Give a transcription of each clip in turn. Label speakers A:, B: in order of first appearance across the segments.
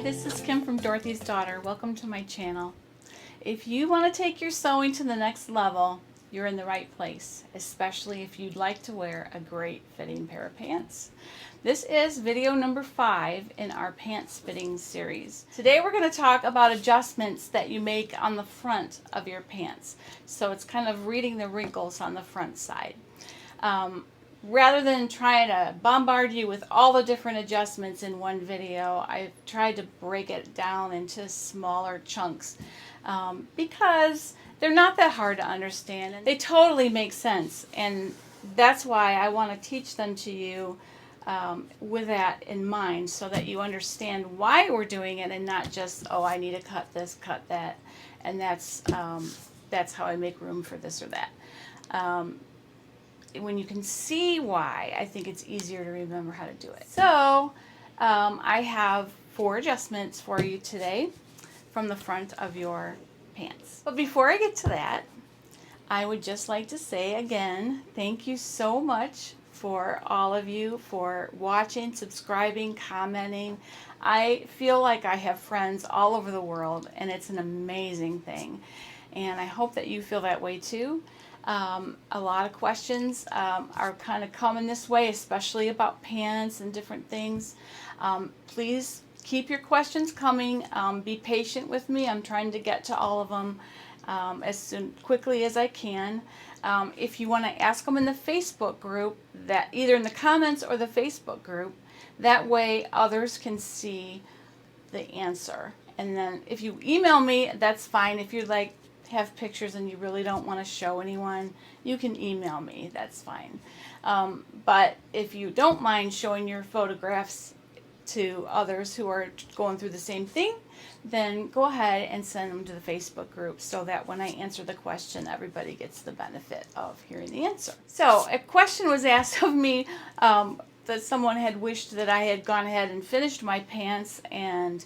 A: this is Kim from Dorothy's Daughter. Welcome to my channel. If you want to take your sewing to the next level, you're in the right place, especially if you'd like to wear a great fitting pair of pants. This is video number 5 in our pants fitting series. Today we're going to talk about adjustments that you make on the front of your pants. So it's kind of reading the wrinkles on the front side. Rather than trying to bombard you with all the different adjustments in one video, I've tried to break it down into smaller chunks because they're not that hard to understand and they totally make sense, and that's why I want to teach them to you with that in mind, so that you understand why we're doing it and not just, oh, I need to cut this, cut that, and that's how I make room for this or that. When you can see why, I think it's easier to remember how to do it. So I have 4 adjustments for you today from the front of your pants. But before I get to that, I would just like to say again, thank you so much for all of you for watching, subscribing, commenting. I feel like I have friends all over the world, and it's an amazing thing. And I hope that you feel that way too. A lot of questions are kind of coming this way, especially about pants and different things. Please keep your questions coming. Be patient with me. I'm trying to get to all of them quickly as I can. If you want to ask them in the Facebook group, that either in the comments or the Facebook group, that way others can see the answer. And then if you email me, that's fine. If you'd like have pictures and you really don't want to show anyone, you can email me, that's fine. But if you don't mind showing your photographs to others who are going through the same thing, then go ahead and send them to the Facebook group, so that when I answer the question, everybody gets the benefit of hearing the answer. So a question was asked of me that someone had wished that I had gone ahead and finished my pants and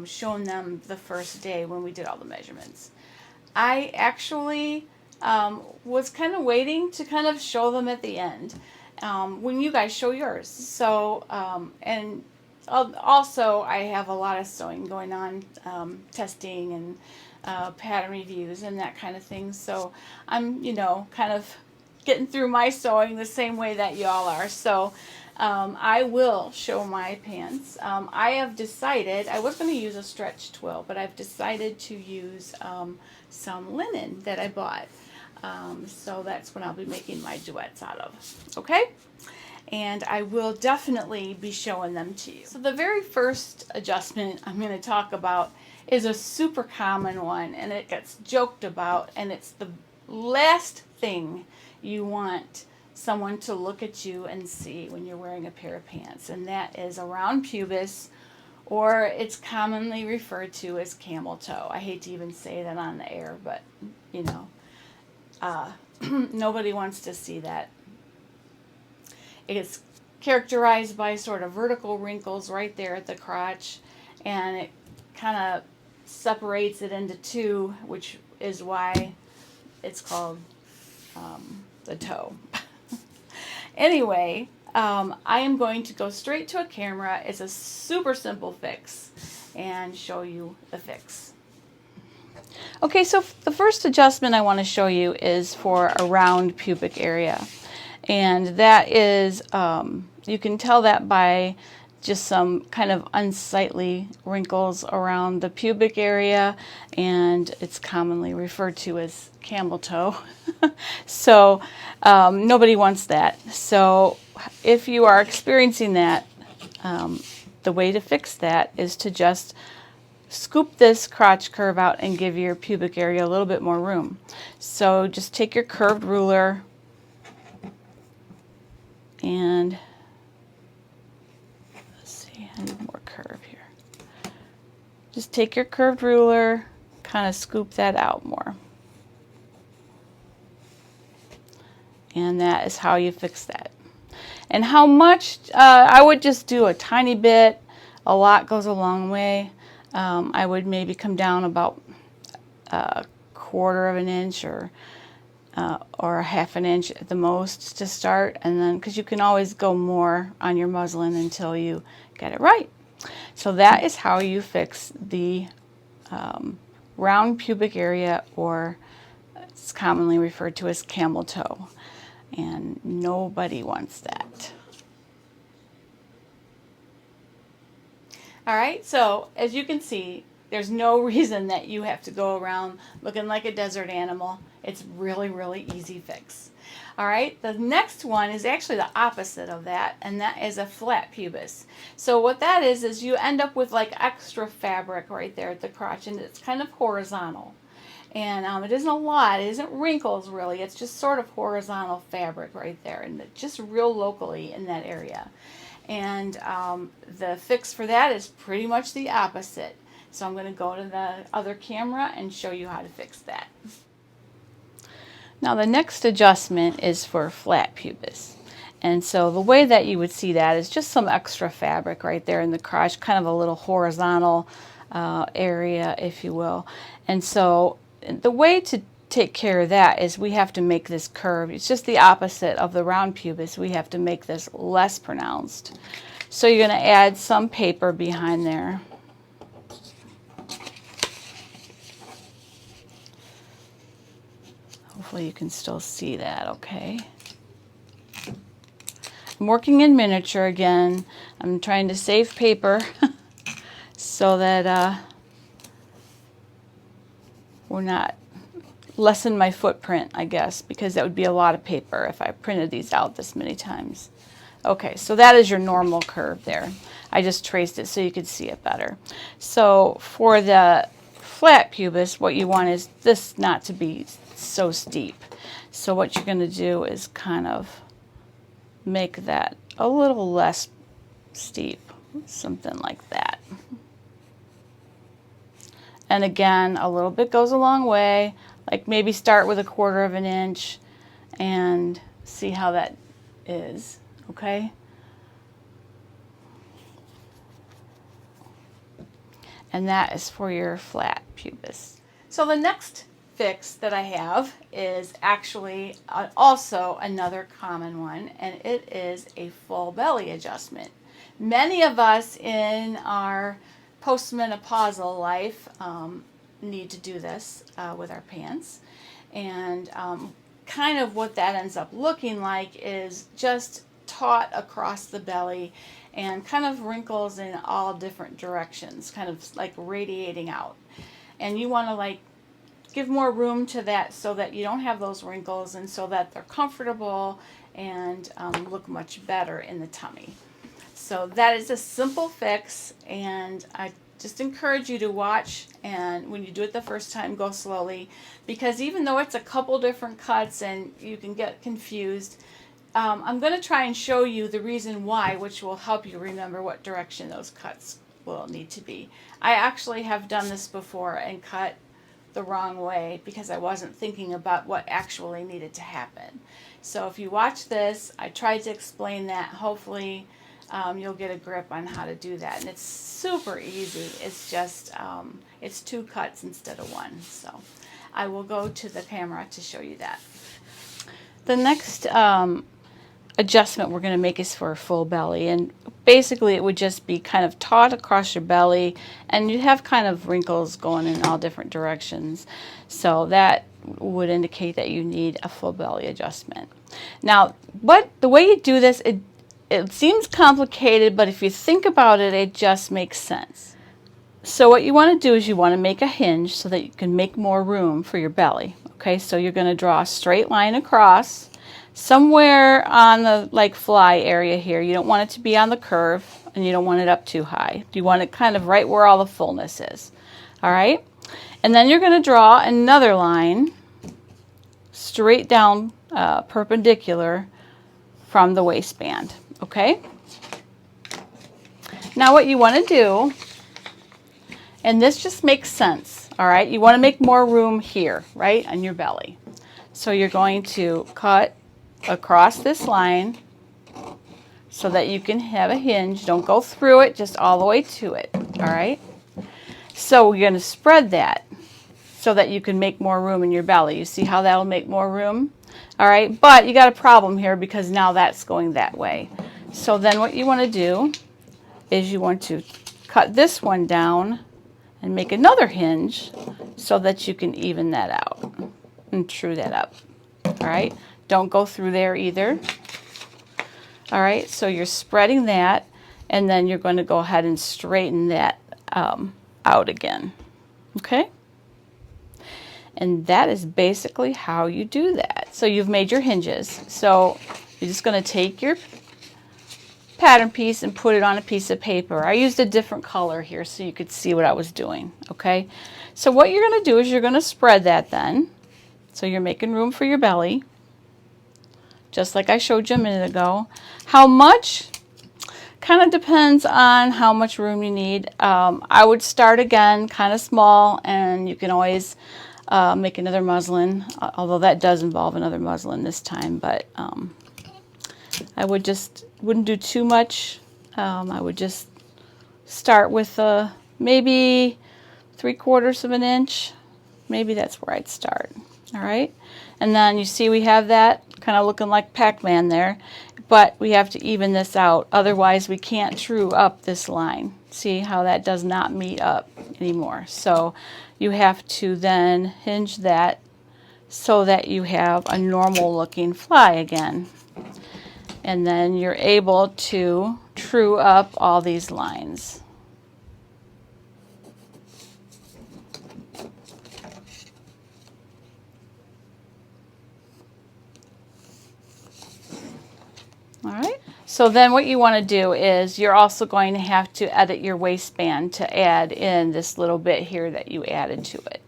A: shown them the first day when we did all the measurements. I actually was kind of waiting to kind of show them at the end when you guys show yours. So, and also I have a lot of sewing going on, testing and pattern reviews and that kind of thing. So I'm, kind of getting through my sewing the same way that y'all are. So I will show my pants. I have decided, I was going to use a stretch twill, but I've decided to use some linen that I bought. So that's what I'll be making my duets out of. Okay? And I will definitely be showing them to you. So the very first adjustment I'm going to talk about is a super common one, and it gets joked about, and it's the last thing you want someone to look at you and see when you're wearing a pair of pants, and that is around pubis, or it's commonly referred to as camel toe. I hate to even say that on the air, but nobody wants to see that. It is characterized by sort of vertical wrinkles right there at the crotch, and it kind of separates it into 2, which is why it's called the toe. Anyway, I am going to go straight to a camera. It's a super simple fix, and show you the fix. Okay, so the first adjustment I want to show you is for around pubic area, and that is, you can tell that by just some kind of unsightly wrinkles around the pubic area, and it's commonly referred to as camel toe. So nobody wants that. So if you are experiencing that, the way to fix that is to just scoop this crotch curve out and give your pubic area a little bit more room. So just take your curved ruler and I need more curve here. Just take your curved ruler, kind of scoop that out more. And that is how you fix that. And how much? I would just do a tiny bit. A lot goes a long way. I would maybe come down about a 1/4 of an inch or a 1/2 an inch at the most to start, and then because you can always go more on your muslin until you get it right. So that is how you fix the round pubic area, or it's commonly referred to as camel toe. And nobody wants that. All right, so as you can see, there's no reason that you have to go around looking like a desert animal. It's really, really easy fix. All right, the next one is actually the opposite of that, and that is a flat pubis. So what that is you end up with like extra fabric right there at the crotch, and it's kind of horizontal. And it isn't a lot, it isn't wrinkles really, it's just sort of horizontal fabric right there, and just real locally in that area. And the fix for that is pretty much the opposite. So I'm going to go to the other camera and show you how to fix that. Now the next adjustment is for flat pubis. And so the way that you would see that is just some extra fabric right there in the crotch, kind of a little horizontal area, if you will. And so the way to take care of that is we have to make this curve. It's just the opposite of the round pubis. We have to make this less pronounced. So you're going to add some paper behind there. Hopefully you can still see that okay. I'm working in miniature again. I'm trying to save paper so that we're not lessen my footprint, I guess, because that would be a lot of paper if I printed these out this many times. Okay, so that is your normal curve there. I just traced it so you could see it better. So for the flat pubis, what you want is this not to be so steep. So what you're going to do is kind of make that a little less steep, something like that. And again, a little bit goes a long way. Like maybe start with 1/4 of an inch and see how that is, okay? And that is for your flat pubis. So the next fix that I have is actually also another common one, and it is a full belly adjustment. Many of us in our postmenopausal life need to do this with our pants, and kind of what that ends up looking like is just taut across the belly and kind of wrinkles in all different directions, kind of like radiating out. And you want to like give more room to that so that you don't have those wrinkles, and so that they're comfortable and look much better in the tummy. So that is a simple fix, and I just encourage you to watch, and when you do it the first time, go slowly, because even though it's a couple different cuts and you can get confused, I'm going to try and show you the reason why, which will help you remember what direction those cuts will need to be. I actually have done this before and cut the wrong way because I wasn't thinking about what actually needed to happen. So if you watch this, I tried to explain that. Hopefully you'll get a grip on how to do that, and it's super easy. It's just it's 2 cuts instead of 1. So I will go to the camera to show you that. The next adjustment we're going to make is for a full belly, and basically it would just be kind of taut across your belly, and you have kind of wrinkles going in all different directions, so that would indicate that you need a full belly adjustment. Now the way you do this, it seems complicated, but if you think about it, it just makes sense. So what you want to do is you want to make a hinge so that you can make more room for your belly. Okay, so you're going to draw a straight line across somewhere on the like fly area here. You don't want it to be on the curve, and you don't want it up too high. You want it kind of right where all the fullness is. All right, and then you're going to draw another line straight down perpendicular from the waistband. Okay, now what you want to do, and this just makes sense, all right, you want to make more room here, right, on your belly. So you're going to cut across this line so that you can have a hinge. Don't go through it, just all the way to it, all right? So we're going to spread that so that you can make more room in your belly. You see how that'll make more room? All right, but you got a problem here because now that's going that way. So then what you want to do is you want to cut this one down and make another hinge so that you can even that out and true that up. All right, don't go through there either. All right, so you're spreading that, and then you're going to go ahead and straighten that out again. Okay, and that is basically how you do that. So you've made your hinges. So you're just going to take your pattern piece and put it on a piece of paper. I used a different color here so you could see what I was doing. Okay, so what you're going to do is you're going to spread that then. So you're making room for your belly, just like I showed you a minute ago. How much? Kind of depends on how much room you need. I would start again kind of small, and you can always make another muslin, although that does involve another muslin this time, but I wouldn't do too much. I would just start with maybe 3/4 of an inch. Maybe that's where I'd start. All right, and then you see we have that kind of looking like Pac-Man there, but we have to even this out, otherwise we can't true up this line. See how that does not meet up anymore. So you have to then hinge that so that you have a normal looking fly again, and then you're able to true up all these lines. All right, so then what you want to do is you're also going to have to edit your waistband to add in this little bit here that you added to it.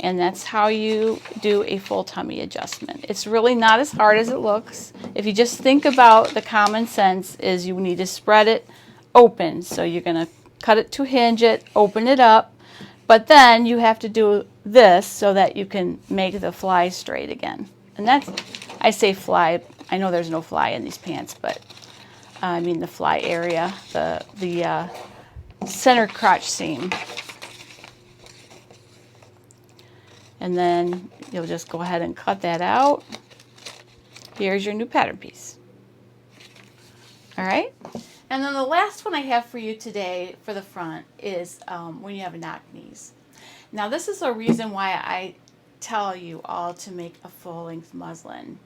A: And that's how you do a full tummy adjustment. It's really not as hard as it looks. If you just think about the common sense is you need to spread it open. So you're going to cut it to hinge it, open it up, but then you have to do this so that you can make the fly straight again. And that's, I say fly, I know there's no fly in these pants, but I mean the fly area, the center crotch seam. And then you'll just go ahead and cut that out. Here's your new pattern piece. All right, and then the last one I have for you today for the front is when you have knock knees. Now this is a reason why I tell you all to make a full length muslin.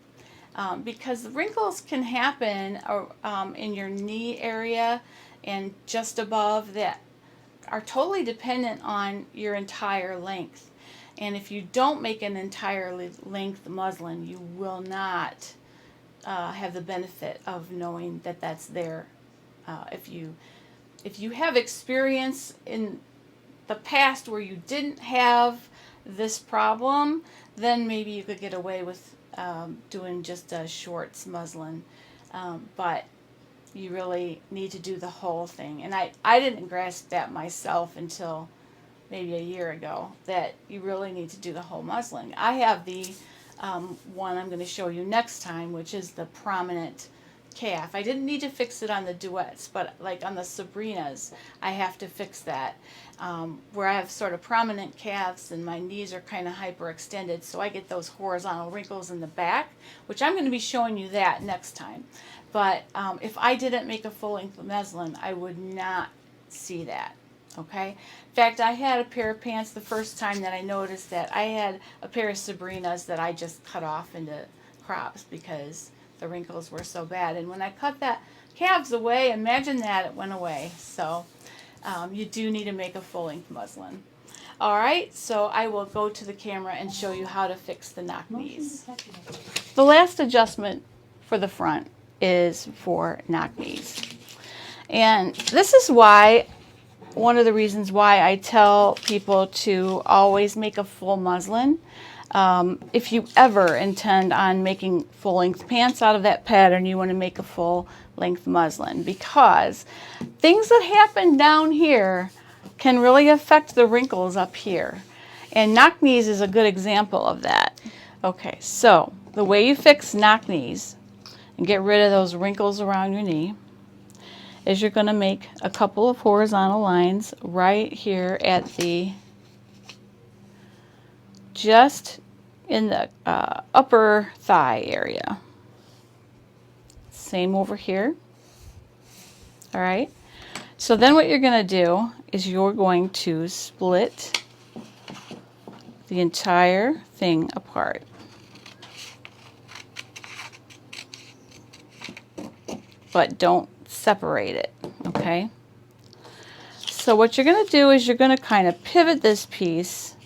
A: Because the wrinkles can happen in your knee area and just above that are totally dependent on your entire length. And if you don't make an entirely length muslin, you will not have the benefit of knowing that that's there. If you have experience in the past where you didn't have this problem, then maybe you could get away with doing just a shorts muslin, but you really need to do the whole thing. And I didn't grasp that myself until maybe a year ago, that you really need to do the whole muslin. I have the one I'm going to show you next time, which is the prominent calf. I didn't need to fix it on the Duets, but like on the Sabrinas, I have to fix that, where I have sort of prominent calves and my knees are kind of hyperextended, so I get those horizontal wrinkles in the back, which I'm going to be showing you that next time. But if I didn't make a full-length muslin, I would not see that. Okay. In fact, I had a pair of pants the first time that I noticed that I had a pair of Sabrinas that I just cut off into crops because the wrinkles were so bad. And when I cut that calves away, imagine that, it went away. So you do need to make a full-length muslin. All right, so I will go to the camera and show you how to fix the knock knees. The last adjustment for the front is for knock knees. And this is why, one of the reasons why I tell people to always make a full muslin. If you ever intend on making full-length pants out of that pattern, you want to make a full-length muslin, because things that happen down here can really affect the wrinkles up here. And knock knees is a good example of that. Okay, so the way you fix knock knees and get rid of those wrinkles around your knee is you're going to make a couple of horizontal lines right here at the, just in the upper thigh area. Same over here. All right. So then what you're going to do is you're going to split the entire thing apart. But don't separate it, okay? So what you're going to do is you're going to kind of pivot this piece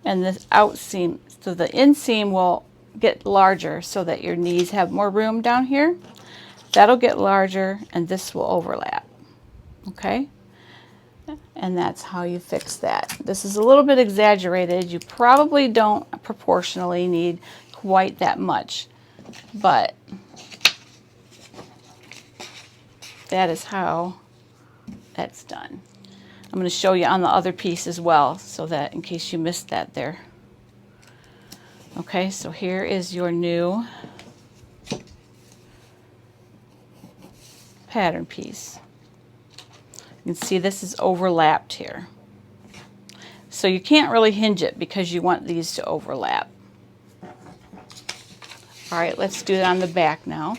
A: and this out seam, so the inseam will get larger so that your knees have more room down here. That'll get larger and this will overlap, okay? And that's how you fix that. This is a little bit exaggerated. You probably don't proportionally need quite that much, but that is how that's done. I'm going to show you on the other piece as well, so that in case you missed that there. Okay, so here is your new pattern piece. You can see this is overlapped here. So you can't really hinge it because you want these to overlap. All right, let's do it on the back now.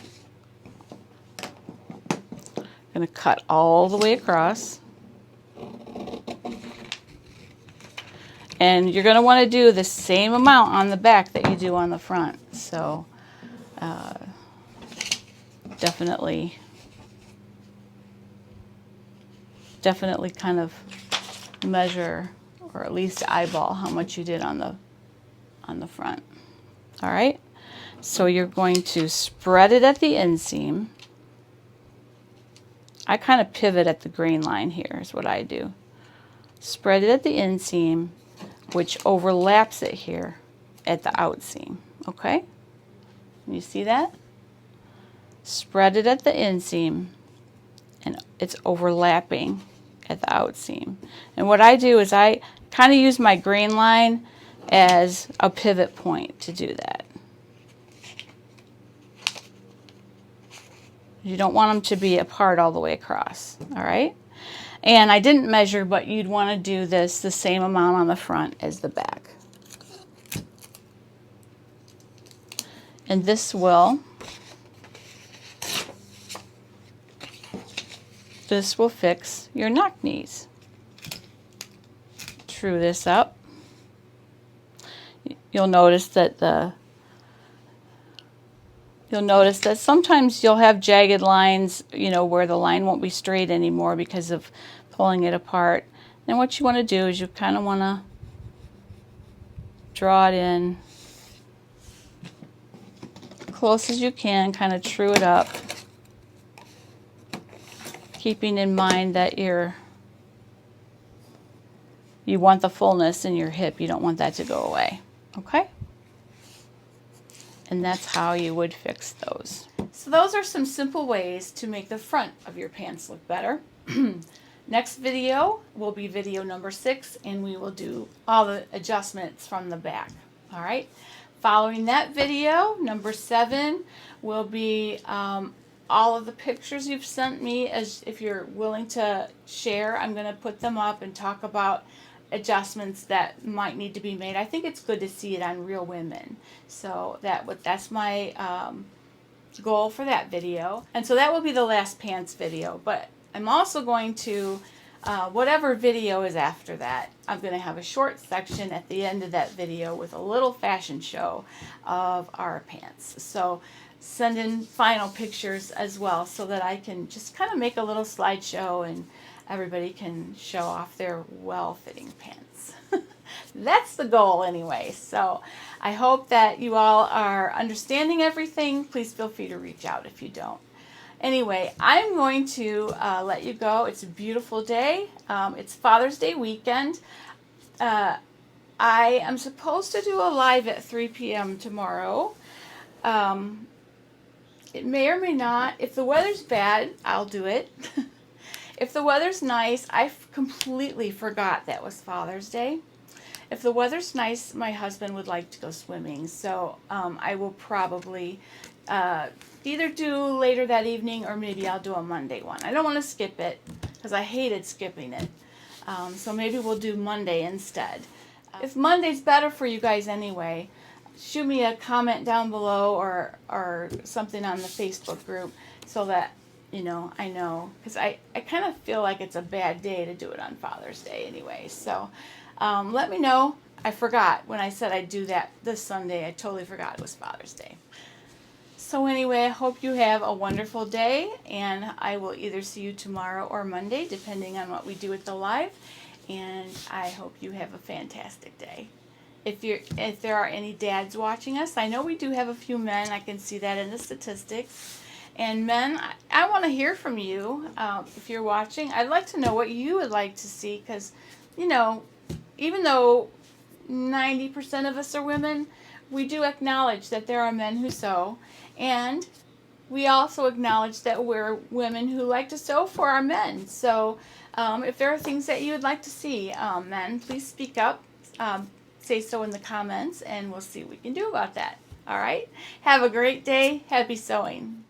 A: I'm going to cut all the way across. And you're going to want to do the same amount on the back that you do on the front. So definitely kind of measure, or at least eyeball how much you did on the front. All right, so you're going to spread it at the inseam. I kind of pivot at the grain line here is what I do. Spread it at the inseam, which overlaps it here at the outseam, okay? You see that? Spread it at the inseam, and it's overlapping at the outseam. And what I do is I kind of use my grain line as a pivot point to do that. You don't want them to be apart all the way across, all right? And I didn't measure, but you'd want to do this the same amount on the front as the back. And this will fix your knock knees. True this up. You'll notice that sometimes you'll have jagged lines, you know, where the line won't be straight anymore because of pulling it apart. And what you want to do is you kind of want to draw it in close as you can, kind of true it up, keeping in mind that you want the fullness in your hip. You don't want that to go away, okay? And that's how you would fix those. So those are some simple ways to make the front of your pants look better. Next video will be video number 6, and we will do all the adjustments from the back. All right. Following that video, number 7, will be all of the pictures you've sent me. As if you're willing to share, I'm going to put them up and talk about adjustments that might need to be made. I think it's good to see it on real women. So that's my goal for that video. And so that will be the last pants video. But I'm also going to, whatever video is after that, I'm going to have a short section at the end of that video with a little fashion show of our pants. So send in final pictures as well so that I can just kind of make a little slideshow and everybody can show off their well-fitting pants. That's the goal anyway. So I hope that you all are understanding everything. Please feel free to reach out if you don't. Anyway, I'm going to let you go. It's a beautiful day. It's Father's Day weekend. I am supposed to do a live at 3 p.m. tomorrow. It may or may not. If the weather's bad, I'll do it. If the weather's nice, I completely forgot that was Father's Day. If the weather's nice, my husband would like to go swimming, so I will probably either do later that evening or maybe I'll do a Monday one. I don't want to skip it because I hated skipping it. So maybe we'll do Monday instead. If Monday's better for you guys anyway, shoot me a comment down below or something on the Facebook group so that You know, I know, because I kind of feel like it's a bad day to do it on Father's Day anyway. So let me know. I forgot when I said I'd do that this Sunday. I totally forgot it was Father's Day. So anyway, I hope you have a wonderful day, and I will either see you tomorrow or Monday, depending on what we do at the live. And I hope you have a fantastic day. If there are any dads watching us, I know we do have a few men. I can see that in the statistics. And men, I want to hear from you. If you're watching, I'd like to know what you would like to see, because, you know, even though 90% of us are women, we do acknowledge that there are men who sew, and we also acknowledge that we're women who like to sew for our men. So if there are things that you would like to see, men, please speak up. Say so in the comments, and we'll see what we can do about that. All right? Have a great day. Happy sewing.